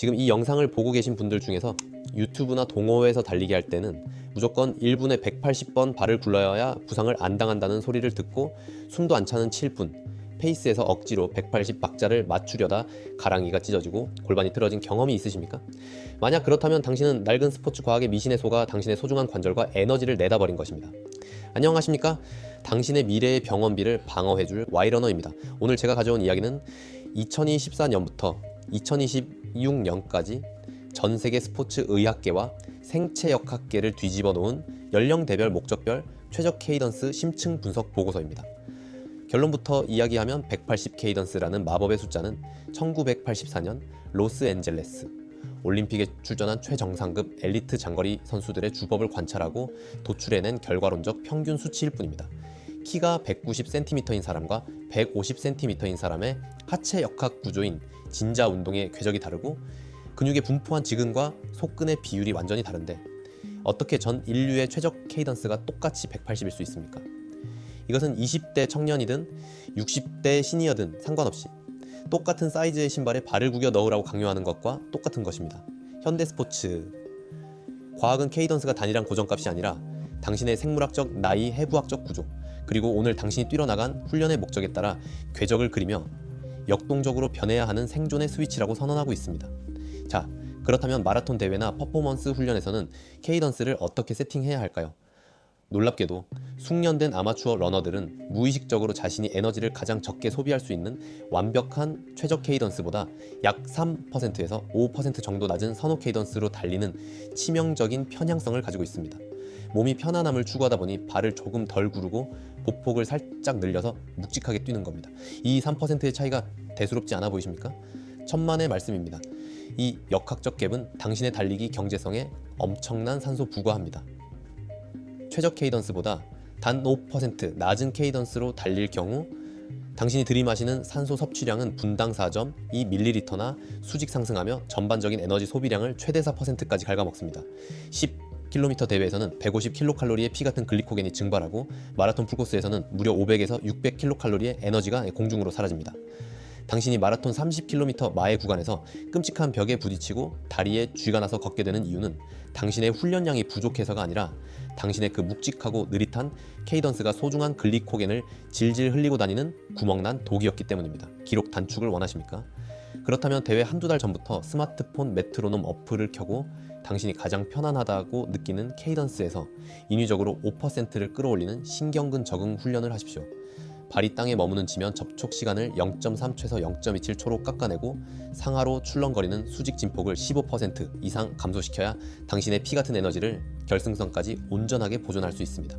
지금 이 영상을 보고 계신 분들 중에서 유튜브나 동호회에서 달리기 할 때는 무조건 1분에 180번 발을 굴러야 부상을 안 당한다는 소리를 듣고 숨도 안 차는 7분 페이스에서 억지로 180 박자를 맞추려다 가랑이가 찢어지고 골반이 틀어진 경험이 있으십니까? 만약 그렇다면 당신은 낡은 스포츠 과학의 미신에 속아 당신의 소중한 관절과 에너지를 내다버린 것입니다. 안녕하십니까? 당신의 미래의 병원비를 방어해줄 Y러너입니다. 오늘 제가 가져온 이야기는 2024년부터 2026년까지 전 세계 스포츠 의학계와 생체역학계를 뒤집어 놓은 연령대별 목적별 최적 케이던스 심층 분석 보고서입니다. 결론부터 이야기하면 180 케이던스라는 마법의 숫자는 1984년 로스앤젤레스 올림픽에 출전한 최정상급 엘리트 장거리 선수들의 주법을 관찰하고 도출해낸 결과론적 평균 수치일 뿐입니다. 키가 190cm인 사람과 150cm인 사람의 하체 역학 구조인 진자 운동의 궤적이 다르고 근육의 분포한 지근과 속근의 비율이 완전히 다른데 어떻게 전 인류의 최적 케이던스가 똑같이 180일 수 있습니까? 이것은 20대 청년이든 60대 시니어든 상관없이 똑같은 사이즈의 신발에 발을 구겨 넣으라고 강요하는 것과 똑같은 것입니다. 현대 스포츠 과학은 케이던스가 단일한 고정값이 아니라 당신의 생물학적, 나이, 해부학적 구조 그리고 오늘 당신이 뛰어나간 훈련의 목적에 따라 궤적을 그리며 역동적으로 변해야 하는 생존의 스위치라고 선언하고 있습니다. 자, 그렇다면 마라톤 대회나 퍼포먼스 훈련에서는 케이던스를 어떻게 세팅해야 할까요? 놀랍게도 숙련된 아마추어 러너들은 무의식적으로 자신이 에너지를 가장 적게 소비할 수 있는 완벽한 최적 케이던스보다 약 3%에서 5% 정도 낮은 선호 케이던스로 달리는 치명적인 편향성을 가지고 있습니다. 몸이 편안함을 추구하다 보니 발을 조금 덜 구르고 보폭을 살짝 늘려서 묵직하게 뛰는 겁니다. 이 3%의 차이가 대수롭지 않아 보이십니까? 천만의 말씀입니다. 이 역학적 갭은 당신의 달리기 경제성에 엄청난 산소 부과합니다. 최적 케이던스보다 단 5% 낮은 케이던스로 달릴 경우 당신이 들이마시는 산소 섭취량은 분당 4.2ml나 수직 상승하며 전반적인 에너지 소비량을 최대 4%까지 갉아먹습니다. 10km 대회에서는 150kcal의 피 같은 글리코겐이 증발하고 마라톤 풀코스에서는 무려 500에서 600kcal의 에너지가 공중으로 사라집니다. 당신이 마라톤 30km 마의 구간에서 끔찍한 벽에 부딪히고 다리에 쥐가 나서 걷게 되는 이유는 당신의 훈련량이 부족해서가 아니라 당신의 그 묵직하고 느릿한 케이던스가 소중한 글리코겐을 질질 흘리고 다니는 구멍난 독이었기 때문입니다. 기록 단축을 원하십니까? 그렇다면 대회 한두 달 전부터 스마트폰 메트로놈 어플을 켜고 당신이 가장 편안하다고 느끼는 케이던스에서 인위적으로 5%를 끌어올리는 신경근 적응 훈련을 하십시오. 발이 땅에 머무는 지면 접촉 시간을 0.3초에서 0.27초로 깎아내고 상하로 출렁거리는 수직 진폭을 15% 이상 감소시켜야 당신의 피 같은 에너지를 결승선까지 온전하게 보존할 수 있습니다.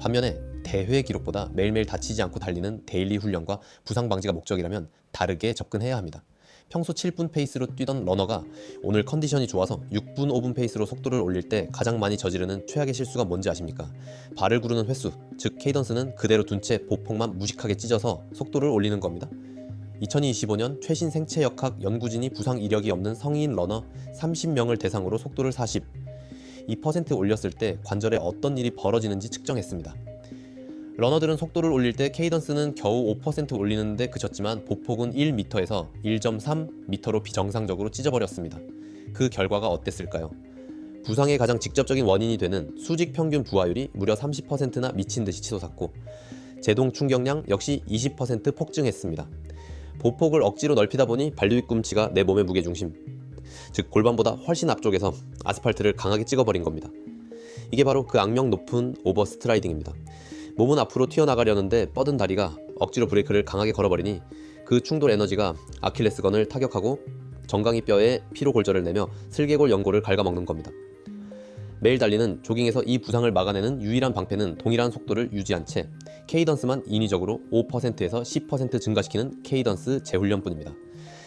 반면에 대회 기록보다 매일매일 다치지 않고 달리는 데일리 훈련과 부상 방지가 목적이라면 다르게 접근해야 합니다. 평소 7분 페이스로 뛰던 러너가 오늘 컨디션이 좋아서 6분 5분 페이스로 속도를 올릴 때 가장 많이 저지르는 최악의 실수가 뭔지 아십니까? 발을 구르는 횟수, 즉 케이던스는 그대로 둔 채 보폭만 무식하게 찢어서 속도를 올리는 겁니다. 2025년 최신 생체역학 연구진이 부상 이력이 없는 성인 러너 30명을 대상으로 속도를 2% 올렸을 때 관절에 어떤 일이 벌어지는지 측정했습니다. 러너들은 속도를 올릴 때 케이던스는 겨우 5% 올리는데 그쳤지만 보폭은 1m에서 1.3m로 비정상적으로 찢어버렸습니다. 그 결과가 어땠을까요? 부상의 가장 직접적인 원인이 되는 수직 평균 부하율이 무려 30%나 미친 듯이 치솟았고 제동 충격량 역시 20% 폭증했습니다. 보폭을 억지로 넓히다 보니 발뒤꿈치가 내 몸의 무게중심, 즉 골반보다 훨씬 앞쪽에서 아스팔트를 강하게 찍어버린 겁니다. 이게 바로 그 악명 높은 오버스트라이딩입니다. 몸은 앞으로 튀어나가려는데 뻗은 다리가 억지로 브레이크를 강하게 걸어버리니 그 충돌 에너지가 아킬레스건을 타격하고 정강이 뼈에 피로 골절을 내며 슬개골 연골을 갉아먹는 겁니다. 매일 달리는 조깅에서 이 부상을 막아내는 유일한 방패는 동일한 속도를 유지한 채 케이던스만 인위적으로 5%에서 10% 증가시키는 케이던스 재훈련뿐입니다.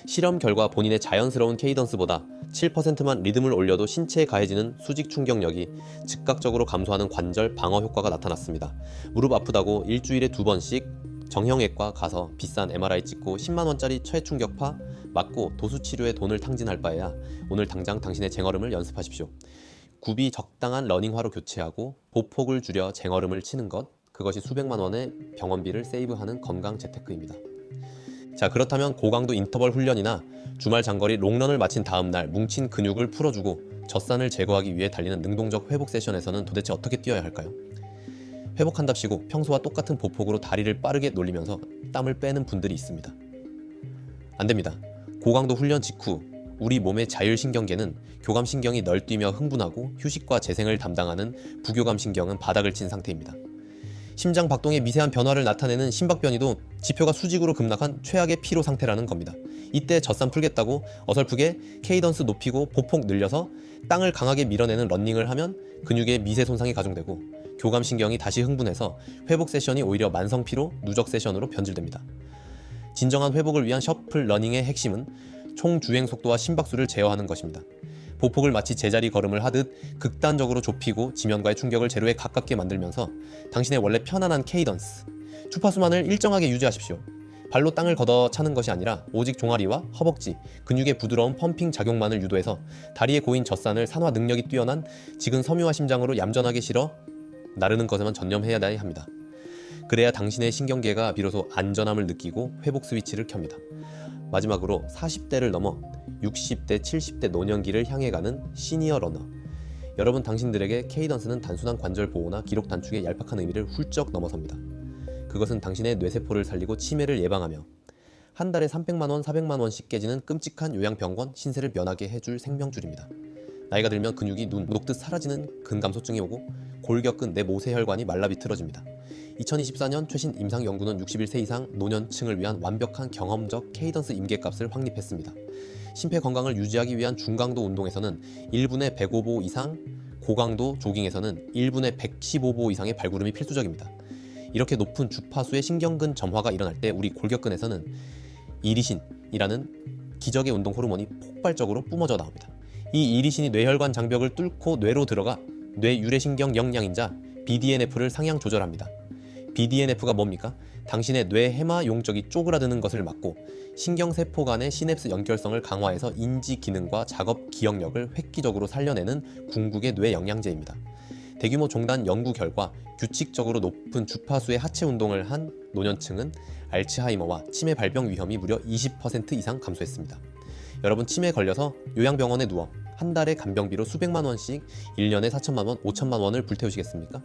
실험 결과 본인의 자연스러운 케이던스보다 7%만 리듬을 올려도 신체에 가해지는 수직 충격력이 즉각적으로 감소하는 관절 방어 효과가 나타났습니다. 무릎 아프다고 일주일에 2번씩 정형외과 가서 비싼 MRI 찍고 10만원짜리 최충격파 맞고 도수치료에 돈을 탕진할 바에야 오늘 당장 당신의 쟁얼음을 연습하십시오. 굽이 적당한 러닝화로 교체하고 보폭을 줄여 쟁얼음을 치는 것, 그것이 수백만 원의 병원비를 세이브하는 건강 재테크입니다. 자, 그렇다면 고강도 인터벌 훈련이나 주말 장거리 롱런을 마친 다음 날 뭉친 근육을 풀어주고 젖산을 제거하기 위해 달리는 능동적 회복 세션에서는 도대체 어떻게 뛰어야 할까요? 회복한답시고 평소와 똑같은 보폭으로 다리를 빠르게 놀리면서 땀을 빼는 분들이 있습니다. 안 됩니다. 고강도 훈련 직후 우리 몸의 자율신경계는 교감신경이 널뛰며 흥분하고 휴식과 재생을 담당하는 부교감신경은 바닥을 친 상태입니다. 심장 박동의 미세한 변화를 나타내는 심박변이도 지표가 수직으로 급락한 최악의 피로 상태라는 겁니다. 이때 젖산 풀겠다고 어설프게 케이던스 높이고 보폭 늘려서 땅을 강하게 밀어내는 러닝을 하면 근육의 미세 손상이 가중되고 교감신경이 다시 흥분해서 회복 세션이 오히려 만성피로 누적 세션으로 변질됩니다. 진정한 회복을 위한 셔플 러닝의 핵심은 총 주행 속도와 심박수를 제어하는 것입니다. 보폭을 마치 제자리 걸음을 하듯 극단적으로 좁히고 지면과의 충격을 제로에 가깝게 만들면서 당신의 원래 편안한 케이던스, 주파수만을 일정하게 유지하십시오. 발로 땅을 걷어 차는 것이 아니라 오직 종아리와 허벅지, 근육의 부드러운 펌핑 작용만을 유도해서 다리에 고인 젖산을 산화 능력이 뛰어난 지근 섬유화 심장으로 얌전하게 실어 나르는 것에만 전념해야 합니다. 그래야 당신의 신경계가 비로소 안전함을 느끼고 회복 스위치를 켭니다. 마지막으로 40대를 넘어 60대, 70대 노년기를 향해 가는 시니어 러너. 여러분, 당신들에게 케이던스는 단순한 관절 보호나 기록 단축의 얄팍한 의미를 훌쩍 넘어섭니다. 그것은 당신의 뇌세포를 살리고 치매를 예방하며 한 달에 300만원, 400만원씩 깨지는 끔찍한 요양병원 신세를 면하게 해줄 생명줄입니다. 나이가 들면 근육이 눈 녹듯 사라지는 근감소증이 오고 골격근 내 모세혈관이 말라 비틀어집니다. 2024년 최신 임상 연구는 61세 이상 노년층을 위한 완벽한 경험적 케이던스 임계값을 확립했습니다. 심폐 건강을 유지하기 위한 중강도 운동에서는 1분에 105보 이상, 고강도 조깅에서는 1분에 115보 이상의 발구름이 필수적입니다. 이렇게 높은 주파수의 신경근 점화가 일어날 때 우리 골격근에서는 이리신이라는 기적의 운동 호르몬이 폭발적으로 뿜어져 나옵니다. 이 이리신이 뇌혈관 장벽을 뚫고 뇌로 들어가 뇌 유래신경 영양인자 BDNF를 상향 조절합니다. BDNF가 뭡니까? 당신의 뇌 해마 용적이 쪼그라드는 것을 막고 신경세포 간의 시냅스 연결성을 강화해서 인지 기능과 작업 기억력을 획기적으로 살려내는 궁극의 뇌 영양제입니다. 대규모 종단 연구 결과 규칙적으로 높은 주파수의 하체 운동을 한 노년층은 알츠하이머와 치매 발병 위험이 무려 20% 이상 감소했습니다. 여러분, 치매에 걸려서 요양병원에 누워 한 달에 간병비로 수백만 원씩 1년에 4천만 원, 5천만 원을 불태우시겠습니까?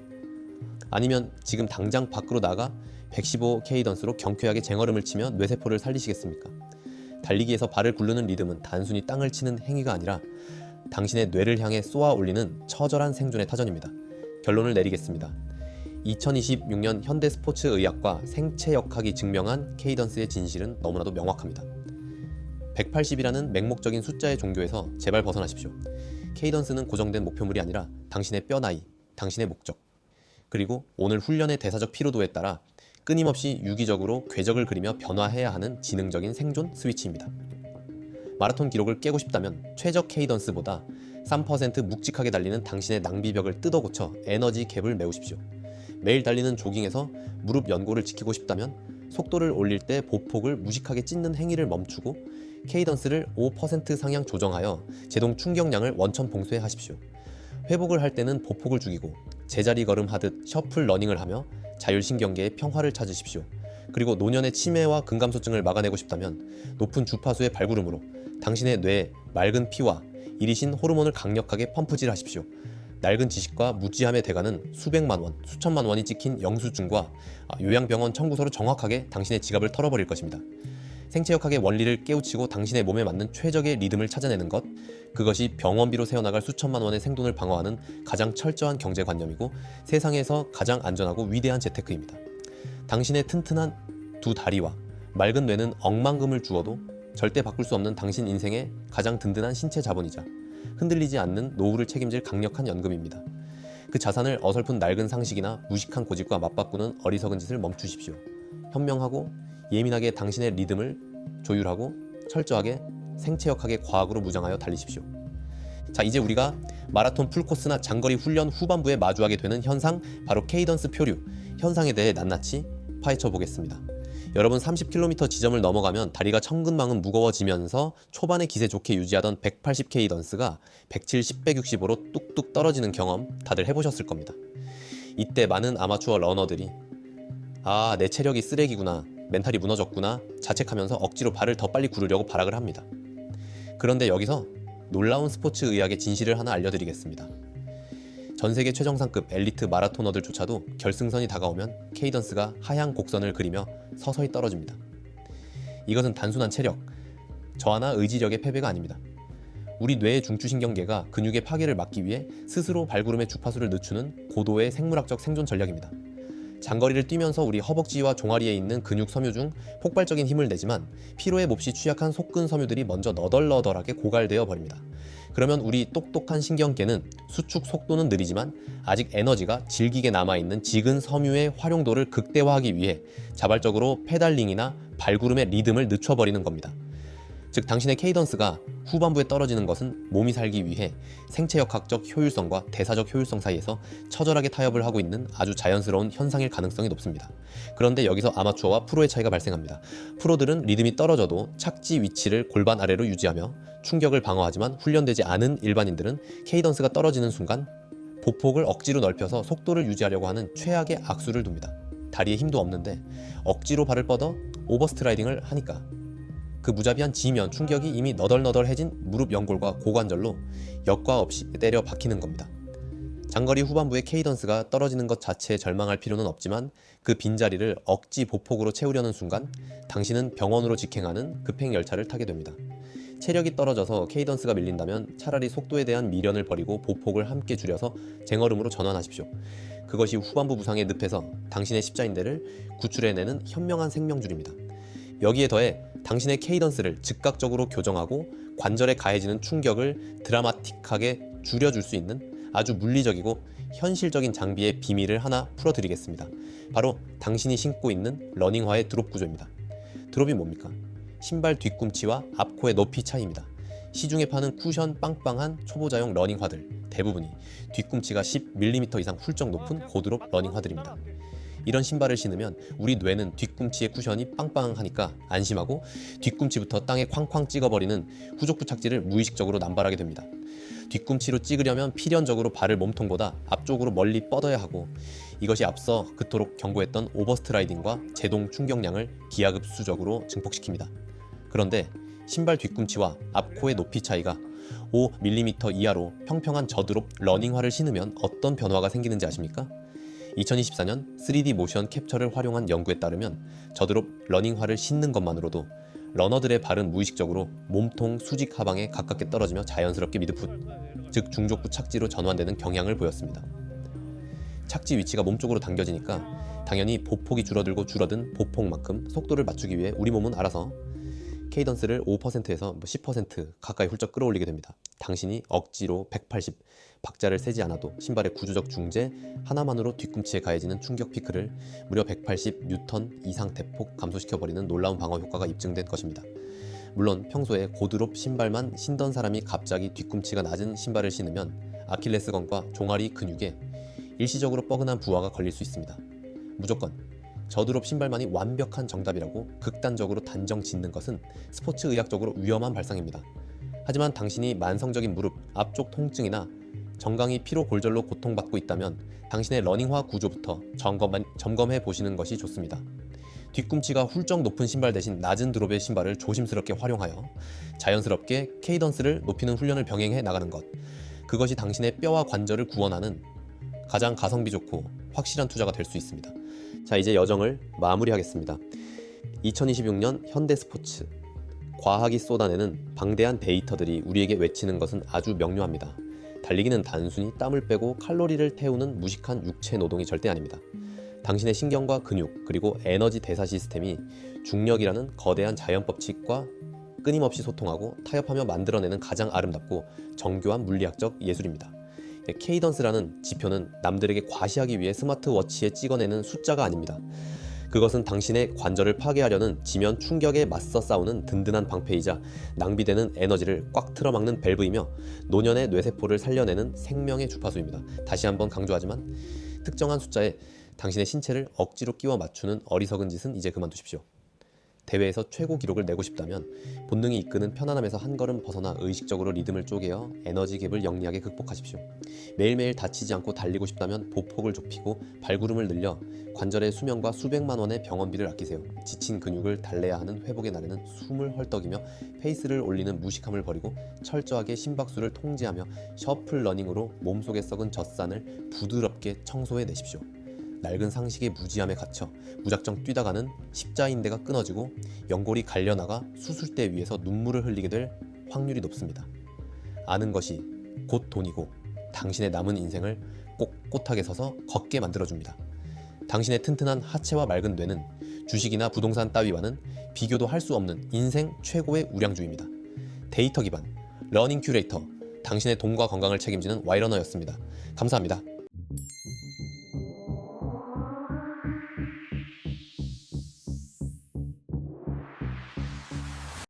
아니면 지금 당장 밖으로 나가 115 케이던스로 경쾌하게 쟁얼음을 치며 뇌세포를 살리시겠습니까? 달리기에서 발을 굴르는 리듬은 단순히 땅을 치는 행위가 아니라 당신의 뇌를 향해 쏘아 올리는 처절한 생존의 타전입니다. 결론을 내리겠습니다. 2026년 현대스포츠의학과 생체역학이 증명한 케이던스의 진실은 너무나도 명확합니다. 180이라는 맹목적인 숫자의 종교에서 제발 벗어나십시오. 케이던스는 고정된 목표물이 아니라 당신의 뼈 나이, 당신의 목적, 그리고 오늘 훈련의 대사적 피로도에 따라 끊임없이 유기적으로 궤적을 그리며 변화해야 하는 지능적인 생존 스위치입니다. 마라톤 기록을 깨고 싶다면 최적 케이던스보다 3% 묵직하게 달리는 당신의 낭비벽을 뜯어 고쳐 에너지 갭을 메우십시오. 매일 달리는 조깅에서 무릎 연골을 지키고 싶다면 속도를 올릴 때 보폭을 무식하게 찢는 행위를 멈추고 케이던스를 5% 상향 조정하여 제동 충격량을 원천 봉쇄하십시오. 회복을 할 때는 보폭을 죽이고 제자리 걸음하듯 셔플 러닝을 하며 자율신경계의 평화를 찾으십시오. 그리고 노년의 치매와 근감소증을 막아내고 싶다면 높은 주파수의 발구름으로 당신의 뇌에 맑은 피와 이리신 호르몬을 강력하게 펌프질하십시오. 낡은 지식과 무지함의 대가는 수백만 원, 수천만 원이 찍힌 영수증과 요양병원 청구서로 정확하게 당신의 지갑을 털어버릴 것입니다. 생체역학의 원리를 깨우치고 당신의 몸에 맞는 최적의 리듬을 찾아내는 것, 그것이 병원비로 새어나갈 수천만 원의 생돈을 방어하는 가장 철저한 경제관념이고 세상에서 가장 안전하고 위대한 재테크입니다. 당신의 튼튼한 두 다리와 맑은 뇌는 억만금을 주어도 절대 바꿀 수 없는 당신 인생의 가장 든든한 신체 자본이자 흔들리지 않는 노후를 책임질 강력한 연금입니다. 그 자산을 어설픈 낡은 상식이나 무식한 고집과 맞바꾸는 어리석은 짓을 멈추십시오. 현명하고 예민하게 당신의 리듬을 조율하고 철저하게 생체역학의 과학으로 무장하여 달리십시오. 자, 이제 우리가 마라톤 풀코스나 장거리 훈련 후반부에 마주하게 되는 현상, 바로 케이던스 표류 현상에 대해 낱낱이 파헤쳐 보겠습니다. 여러분, 30km 지점을 넘어가면 다리가 천근만근 무거워지면서 초반에 기세 좋게 유지하던 180 케이던스가 170, 160으로 뚝뚝 떨어지는 경험 다들 해보셨을 겁니다. 이때 많은 아마추어 러너들이 내 체력이 쓰레기구나, 멘탈이 무너졌구나 자책하면서 억지로 발을 더 빨리 구르려고 발악을 합니다. 그런데 여기서 놀라운 스포츠 의학의 진실을 하나 알려드리겠습니다. 전 세계 최정상급 엘리트 마라토너들조차도 결승선이 다가오면 케이던스가 하향 곡선을 그리며 서서히 떨어집니다. 이것은 단순한 체력, 저하나 의지력의 패배가 아닙니다. 우리 뇌의 중추신경계가 근육의 파괴를 막기 위해 스스로 발구름의 주파수를 늦추는 고도의 생물학적 생존 전략입니다. 장거리를 뛰면서 우리 허벅지와 종아리에 있는 근육 섬유 중 폭발적인 힘을 내지만 피로에 몹시 취약한 속근 섬유들이 먼저 너덜너덜하게 고갈되어 버립니다. 그러면 우리 똑똑한 신경계는 수축 속도는 느리지만 아직 에너지가 질기게 남아있는 지근 섬유의 활용도를 극대화하기 위해 자발적으로 페달링이나 발구름의 리듬을 늦춰버리는 겁니다. 즉 당신의 케이던스가 후반부에 떨어지는 것은 몸이 살기 위해 생체역학적 효율성과 대사적 효율성 사이에서 처절하게 타협을 하고 있는 아주 자연스러운 현상일 가능성이 높습니다. 그런데 여기서 아마추어와 프로의 차이가 발생합니다. 프로들은 리듬이 떨어져도 착지 위치를 골반 아래로 유지하며 충격을 방어하지만 훈련되지 않은 일반인들은 케이던스가 떨어지는 순간 보폭을 억지로 넓혀서 속도를 유지하려고 하는 최악의 악수를 둡니다. 다리에 힘도 없는데 억지로 발을 뻗어 오버스트라이딩을 하니까 그 무자비한 지면 충격이 이미 너덜너덜해진 무릎 연골과 고관절로 여과 없이 때려 박히는 겁니다. 장거리 후반부에 케이던스가 떨어지는 것 자체에 절망할 필요는 없지만 그 빈자리를 억지 보폭으로 채우려는 순간 당신은 병원으로 직행하는 급행열차를 타게 됩니다. 체력이 떨어져서 케이던스가 밀린다면 차라리 속도에 대한 미련을 버리고 보폭을 함께 줄여서 쟁얼음으로 전환하십시오. 그것이 후반부 부상의 늪에서 당신의 십자인대를 구출해내는 현명한 생명줄입니다. 여기에 더해 당신의 케이던스를 즉각적으로 교정하고 관절에 가해지는 충격을 드라마틱하게 줄여줄 수 있는 아주 물리적이고 현실적인 장비의 비밀을 하나 풀어드리겠습니다. 바로 당신이 신고 있는 러닝화의 드롭 구조입니다. 드롭이 뭡니까? 신발 뒤꿈치와 앞코의 높이 차이입니다. 시중에 파는 쿠션 빵빵한 초보자용 러닝화들 대부분이 뒤꿈치가 10mm 이상 훌쩍 높은 고드롭 러닝화들입니다. 이런 신발을 신으면 우리 뇌는 뒤꿈치의 쿠션이 빵빵하니까 안심하고 뒤꿈치부터 땅에 쾅쾅 찍어버리는 후족부 착지를 무의식적으로 남발하게 됩니다. 뒤꿈치로 찍으려면 필연적으로 발을 몸통보다 앞쪽으로 멀리 뻗어야 하고 이것이 앞서 그토록 경고했던 오버스트라이딩과 제동 충격량을 기하급수적으로 증폭시킵니다. 그런데 신발 뒤꿈치와 앞코의 높이 차이가 5mm 이하로 평평한 저드롭 러닝화를 신으면 어떤 변화가 생기는지 아십니까? 2024년 3D 모션 캡처를 활용한 연구에 따르면 저드롭 러닝화를 신는 것만으로도 러너들의 발은 무의식적으로 몸통 수직 하방에 가깝게 떨어지며 자연스럽게 미드풋, 즉 중족부 착지로 전환되는 경향을 보였습니다. 착지 위치가 몸쪽으로 당겨지니까 당연히 보폭이 줄어든 보폭만큼 속도를 맞추기 위해 우리 몸은 알아서 케이던스를 5%에서 10% 가까이 훌쩍 끌어올리게 됩니다. 당신이 억지로 180 박자를 세지 않아도 신발의 구조적 중재 하나만으로 뒤꿈치에 가해지는 충격 피크를 무려 180 뉴턴 이상 대폭 감소시켜버리는 놀라운 방어 효과가 입증된 것입니다. 물론 평소에 고드롭 신발만 신던 사람이 갑자기 뒤꿈치가 낮은 신발을 신으면 아킬레스건과 종아리 근육에 일시적으로 뻐근한 부하가 걸릴 수 있습니다. 무조건 저드롭 신발만이 완벽한 정답이라고 극단적으로 단정 짓는 것은 스포츠 의학적으로 위험한 발상입니다. 하지만 당신이 만성적인 무릎, 앞쪽 통증이나 정강이 피로 골절로 고통받고 있다면 당신의 러닝화 구조부터 점검해 보시는 것이 좋습니다. 뒤꿈치가 훌쩍 높은 신발 대신 낮은 드롭의 신발을 조심스럽게 활용하여 자연스럽게 케이던스를 높이는 훈련을 병행해 나가는 것, 그것이 당신의 뼈와 관절을 구원하는 가장 가성비 좋고 확실한 투자가 될 수 있습니다. 자, 이제 여정을 마무리하겠습니다. 2026년 현대스포츠, 과학이 쏟아내는 방대한 데이터들이 우리에게 외치는 것은 아주 명료합니다. 달리기는 단순히 땀을 빼고 칼로리를 태우는 무식한 육체 노동이 절대 아닙니다. 당신의 신경과 근육 그리고 에너지 대사 시스템이 중력이라는 거대한 자연법칙과 끊임없이 소통하고 타협하며 만들어내는 가장 아름답고 정교한 물리학적 예술입니다. 케이던스라는 지표는 남들에게 과시하기 위해 스마트워치에 찍어내는 숫자가 아닙니다. 그것은 당신의 관절을 파괴하려는 지면 충격에 맞서 싸우는 든든한 방패이자 낭비되는 에너지를 꽉 틀어막는 밸브이며 노년의 뇌세포를 살려내는 생명의 주파수입니다. 다시 한번 강조하지만 특정한 숫자에 당신의 신체를 억지로 끼워 맞추는 어리석은 짓은 이제 그만두십시오. 대회에서 최고 기록을 내고 싶다면 본능이 이끄는 편안함에서 한 걸음 벗어나 의식적으로 리듬을 쪼개어 에너지 갭을 영리하게 극복하십시오. 매일매일 다치지 않고 달리고 싶다면 보폭을 좁히고 발구름을 늘려 관절의 수명과 수백만 원의 병원비를 아끼세요. 지친 근육을 달래야 하는 회복의 날에는 숨을 헐떡이며 페이스를 올리는 무식함을 버리고 철저하게 심박수를 통제하며 셔플 러닝으로 몸속에 썩은 젖산을 부드럽게 청소해 내십시오. 낡은 상식의 무지함에 갇혀 무작정 뛰다가는 십자인대가 끊어지고 연골이 갈려나가 수술대 위에서 눈물을 흘리게 될 확률이 높습니다. 아는 것이 곧 돈이고 당신의 남은 인생을 꼿꼿하게 서서 걷게 만들어줍니다. 당신의 튼튼한 하체와 맑은 뇌는 주식이나 부동산 따위와는 비교도 할 수 없는 인생 최고의 우량주입니다. 데이터 기반 러닝 큐레이터, 당신의 돈과 건강을 책임지는 와이러너였습니다. 감사합니다.